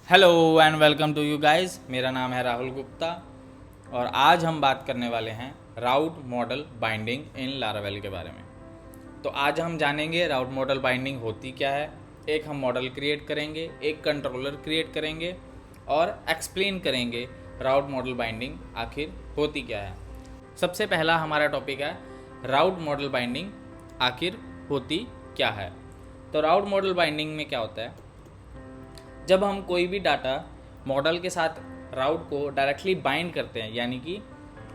Hello and welcome to you guys. मेरा नाम है राहुल गुप्ता और आज हम बात करने वाले हैं राउट मॉडल बाइंडिंग इन लारावेल के बारे में। तो आज हम जानेंगे राउट मॉडल बाइंडिंग होती क्या है। एक हम मॉडल क्रिएट करेंगे, एक कंट्रोलर क्रिएट करेंगे और एक्सप्लेन करेंगे राउट मॉडल बाइंडिंग आखिर होती क्या है। सबसे पहला हमारा टॉपिक है राउट मॉडल बाइंडिंग आखिर होती क्या है। तो राउट मॉडल बाइंडिंग में क्या होता है, जब हम कोई भी डाटा मॉडल के साथ राउट को डायरेक्टली बाइंड करते हैं, यानी कि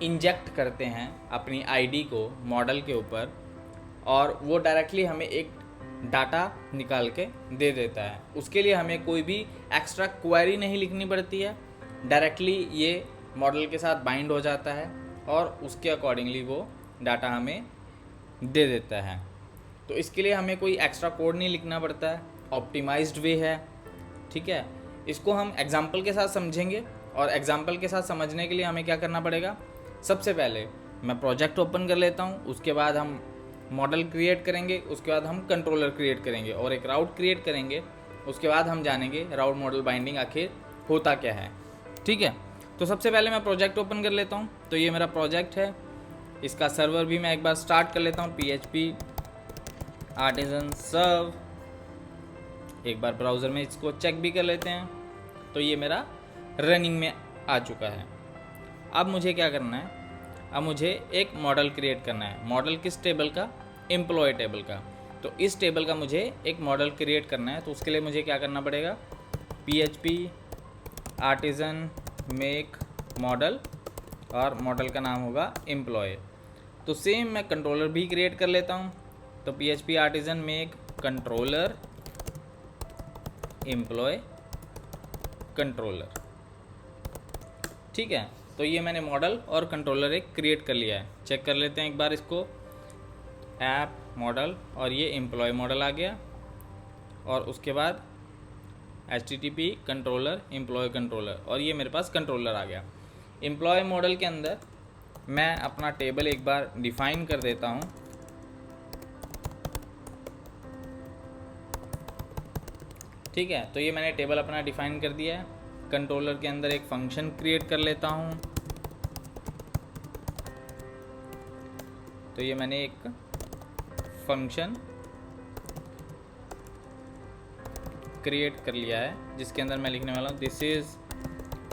इंजेक्ट करते हैं अपनी आईडी को मॉडल के ऊपर और वो डायरेक्टली हमें एक डाटा निकाल के दे देता है। उसके लिए हमें कोई भी एक्स्ट्रा क्वेरी नहीं लिखनी पड़ती है, डायरेक्टली ये मॉडल के साथ बाइंड हो जाता है और उसके अकॉर्डिंगली वो डाटा हमें दे देता है। तो इसके लिए हमें कोई एक्स्ट्रा कोड नहीं लिखना पड़ता है, ऑप्टिमाइज्ड वे है। ठीक है, इसको हम एग्जाम्पल के साथ समझेंगे और एग्जाम्पल के साथ समझने के लिए हमें क्या करना पड़ेगा। सबसे पहले मैं प्रोजेक्ट ओपन कर लेता हूँ, उसके बाद हम मॉडल क्रिएट करेंगे, उसके बाद हम कंट्रोलर क्रिएट करेंगे और एक राउट क्रिएट करेंगे। उसके बाद हम जानेंगे राउट मॉडल बाइंडिंग आखिर होता क्या है। ठीक है, तो सबसे पहले मैं प्रोजेक्ट ओपन कर लेता हूँ। तो ये मेरा प्रोजेक्ट है, इसका सर्वर भी मैं एक बार स्टार्ट कर लेता हूँ, PHP आर्टिजन सर्व। एक बार ब्राउज़र में इसको चेक भी कर लेते हैं। तो ये मेरा रनिंग में आ चुका है। अब मुझे क्या करना है, अब मुझे एक मॉडल क्रिएट करना है। मॉडल किस टेबल का? एम्प्लॉय टेबल का। तो इस टेबल का मुझे एक मॉडल क्रिएट करना है। तो उसके लिए मुझे क्या करना पड़ेगा, PHP आर्टिजन मेक मॉडल और मॉडल का नाम होगा एम्प्लॉय। तो सेम मैं कंट्रोलर भी क्रिएट कर लेता हूँ। तो PHP artisan make controller employ controller. ठीक है, तो ये मैंने मॉडल और कंट्रोलर एक क्रिएट कर लिया है। चेक कर लेते हैं एक बार इसको, ऐप मॉडल और ये एम्प्लॉय मॉडल आ गया और उसके बाद HTTP कंट्रोलर एम्प्लॉय कंट्रोलर और ये मेरे पास कंट्रोलर आ गया। एम्प्लॉय मॉडल के अंदर मैं अपना टेबल एक बार डिफाइन कर देता हूँ। ठीक है, तो ये मैंने टेबल अपना डिफाइन कर दिया है। कंट्रोलर के अंदर एक फंक्शन क्रिएट कर लेता हूँ। तो ये मैंने एक फंक्शन क्रिएट कर लिया है जिसके अंदर मैं लिखने वाला हूँ दिस इज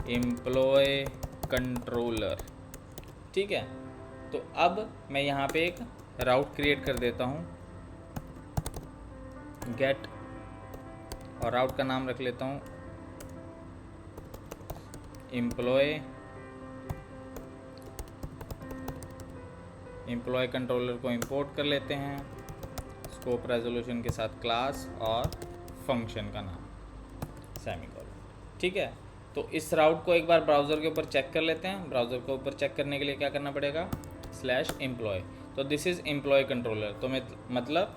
एम्प्लॉय कंट्रोलर। ठीक है, तो अब मैं यहाँ पे एक राउट क्रिएट कर देता हूँ, गेट, और राउट का नाम रख लेता हूँ एम्प्लॉय कंट्रोलर को इंपोर्ट कर लेते हैं, स्कोप रेजोल्यूशन के साथ क्लास और फंक्शन का नाम सेमीकोलन। ठीक है, तो इस राउट को एक बार ब्राउज़र के ऊपर चेक कर लेते हैं। ब्राउज़र के ऊपर चेक करने के लिए क्या करना पड़ेगा, /एम्प्लॉय। तो दिस इज़ एम्प्लॉय कंट्रोलर। तो मतलब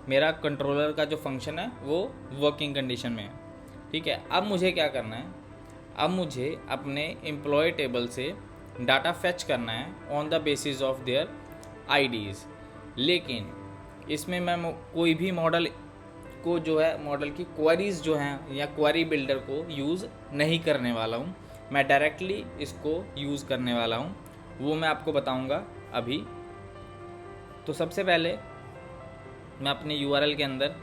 मेरा कंट्रोलर का जो फंक्शन है वो वर्किंग कंडीशन में है। ठीक है, अब मुझे क्या करना है, अब मुझे अपने एम्प्लॉय टेबल से डाटा फेच करना है on the basis of their IDs. लेकिन इसमें मैं कोई भी मॉडल को जो है, मॉडल की क्वेरीज जो हैं या क्वेरी बिल्डर को यूज़ नहीं करने वाला हूँ। मैं डायरेक्टली इसको यूज़ करने वाला हूँ, वो मैं आपको बताऊँगा अभी। तो सबसे पहले मैं अपने URL के अंदर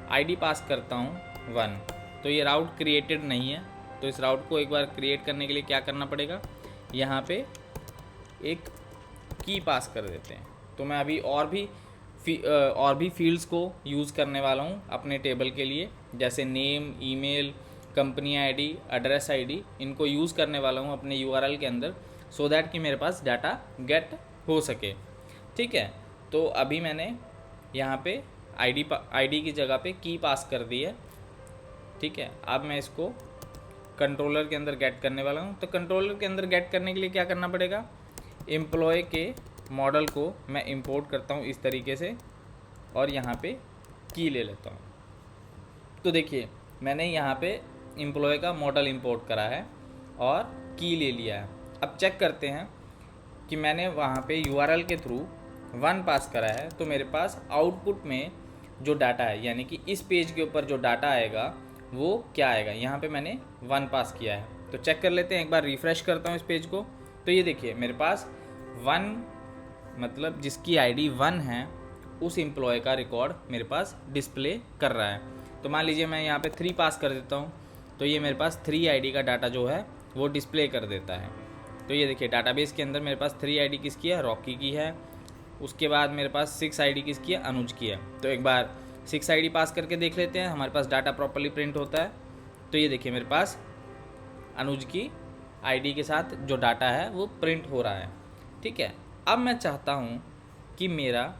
आईडी पास करता हूँ 1। तो ये राउट क्रिएटेड नहीं है, तो इस राउट को एक बार क्रिएट करने के लिए क्या करना पड़ेगा, यहाँ पे एक की पास कर देते हैं। तो मैं अभी और भी फील्ड्स को यूज़ करने वाला हूँ अपने टेबल के लिए, जैसे name, email, company ID, address ID, इनको यूज़ करने वाला हूँ अपने URL के अंदर, सो दैट कि मेरे पास डाटा गेट हो सके। ठीक है, तो अभी मैंने यहाँ पे आईडी की जगह पे की पास कर दी है। ठीक है, अब मैं इसको कंट्रोलर के अंदर गेट करने वाला हूँ। तो कंट्रोलर के अंदर गेट करने के लिए क्या करना पड़ेगा, एम्प्लॉय के मॉडल को मैं इंपोर्ट करता हूँ इस तरीके से और यहाँ पे की ले लेता हूँ। तो देखिए मैंने यहाँ पे एम्प्लॉय का मॉडल इंपोर्ट करा है और की ले लिया है। अब चेक करते हैं कि मैंने वहाँ पे URL के थ्रू 1 पास करा है, तो मेरे पास आउटपुट में जो डाटा है, यानी कि इस पेज के ऊपर जो डाटा आएगा वो क्या आएगा। यहाँ पे मैंने 1 पास किया है, तो चेक कर लेते हैं। एक बार रिफ़्रेश करता हूँ इस पेज को, तो ये देखिए मेरे पास 1 मतलब जिसकी आईडी 1 है उस एम्प्लॉय का रिकॉर्ड मेरे पास डिस्प्ले कर रहा है। तो मान लीजिए मैं यहाँ पे 3 पास कर देता हूँ, तो ये मेरे पास 3 आईडी का डाटा जो है वो डिस्प्ले कर देता है। तो ये देखिए डाटाबेस के अंदर मेरे पास 3 आईडी किसकी है, रॉकी की है। उसके बाद मेरे पास 6 आईडी किसकी है, अनुज की है। तो एक बार 6 आईडी पास करके देख लेते हैं, हमारे पास डाटा प्रॉपर्ली प्रिंट होता है। तो ये देखिए मेरे पास अनुज की आईडी के साथ जो डाटा है वो प्रिंट हो रहा है। ठीक है, अब मैं चाहता हूँ कि मेरा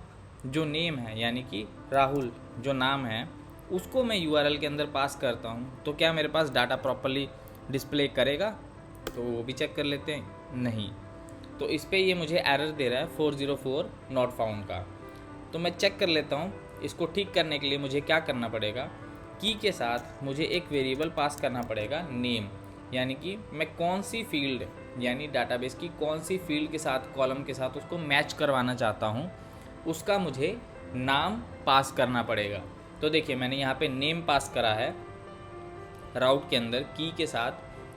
जो नेम है यानी कि राहुल जो नाम है उसको मैं यूआरएल के अंदर पास करता हूँ, तो क्या मेरे पास डाटा प्रॉपर्ली डिस्प्ले करेगा? तो वो भी चेक कर लेते हैं। नहीं, तो इस पे ये मुझे एरर दे रहा है 404 नॉट फाउंड का। तो मैं चेक कर लेता हूँ। इसको ठीक करने के लिए मुझे क्या करना पड़ेगा, की के साथ मुझे एक वेरिएबल पास करना पड़ेगा नेम, यानी कि मैं कौन सी फील्ड यानी डाटाबेस की कौन सी फील्ड के साथ कॉलम के साथ उसको मैच करवाना चाहता हूँ, उसका मुझे नाम पास करना पड़ेगा। तो देखिए मैंने यहाँ पे नेम पास करा है राउट के अंदर की के साथ,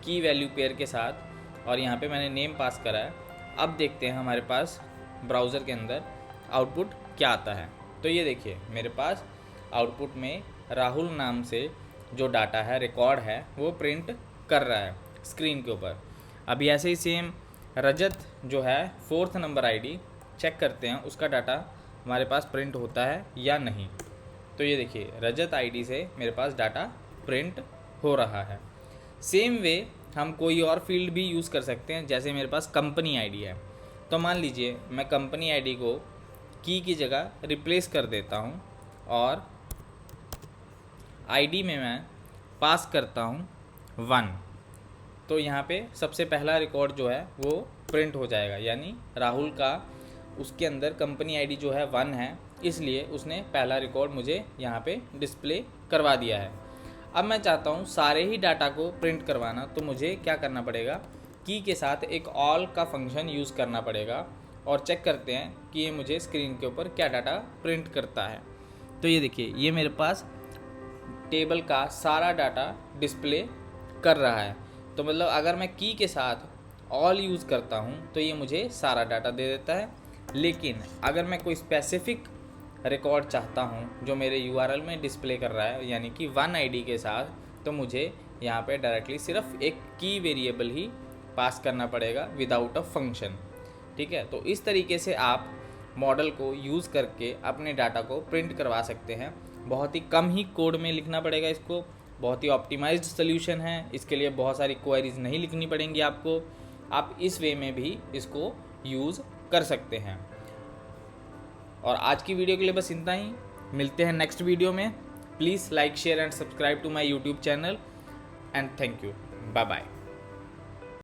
की वैल्यू पेयर के साथ, और यहाँ पे मैंने नेम पास करा है। अब देखते हैं हमारे पास ब्राउज़र के अंदर आउटपुट क्या आता है। तो ये देखिए मेरे पास आउटपुट में राहुल नाम से जो डाटा है रिकॉर्ड है वो प्रिंट कर रहा है स्क्रीन के ऊपर। अभी ऐसे ही सेम रजत जो है 4th नंबर आईडी, चेक करते हैं उसका डाटा हमारे पास प्रिंट होता है या नहीं। तो ये देखिए रजत आईडी से मेरे पास डाटा प्रिंट हो रहा है। सेम वे हम कोई और फील्ड भी यूज़ कर सकते हैं, जैसे मेरे पास कंपनी आईडी है। तो मान लीजिए मैं कंपनी आईडी को की जगह रिप्लेस कर देता हूँ और आईडी में मैं पास करता हूँ 1। तो यहाँ पे सबसे पहला रिकॉर्ड जो है वो प्रिंट हो जाएगा, यानी राहुल का उसके अंदर कंपनी आईडी जो है 1 है, इसलिए उसने पहला रिकॉर्ड मुझे यहाँ पे डिस्प्ले करवा दिया है। अब मैं चाहता हूँ सारे ही डाटा को प्रिंट करवाना, तो मुझे क्या करना पड़ेगा, की के साथ एक ऑल का फंक्शन यूज़ करना पड़ेगा और चेक करते हैं कि ये मुझे स्क्रीन के ऊपर क्या डाटा प्रिंट करता है। तो ये देखिए ये मेरे पास टेबल का सारा डाटा डिस्प्ले कर रहा है। तो मतलब अगर मैं की के साथ ऑल यूज़ करता हूँ तो ये मुझे सारा डाटा दे देता है, लेकिन अगर मैं कोई स्पेसिफिक रिकॉर्ड चाहता हूँ जो मेरे यूआरएल में डिस्प्ले कर रहा है यानी कि 1 आईडी के साथ, तो मुझे यहाँ पे डायरेक्टली सिर्फ एक की वेरिएबल ही पास करना पड़ेगा विदाउट अ फंक्शन। ठीक है, तो इस तरीके से आप मॉडल को यूज़ करके अपने डाटा को प्रिंट करवा सकते हैं। बहुत ही कम ही कोड में लिखना पड़ेगा इसको, बहुत ही ऑप्टिमाइज्ड सोल्यूशन है, इसके लिए बहुत सारी क्वेरीज नहीं लिखनी पड़ेंगी आपको। आप इस वे में भी इसको यूज़ कर सकते हैं। और आज की वीडियो के लिए बस इतना ही, मिलते हैं नेक्स्ट वीडियो में। Please like share and subscribe to my YouTube channel and thank you, bye bye.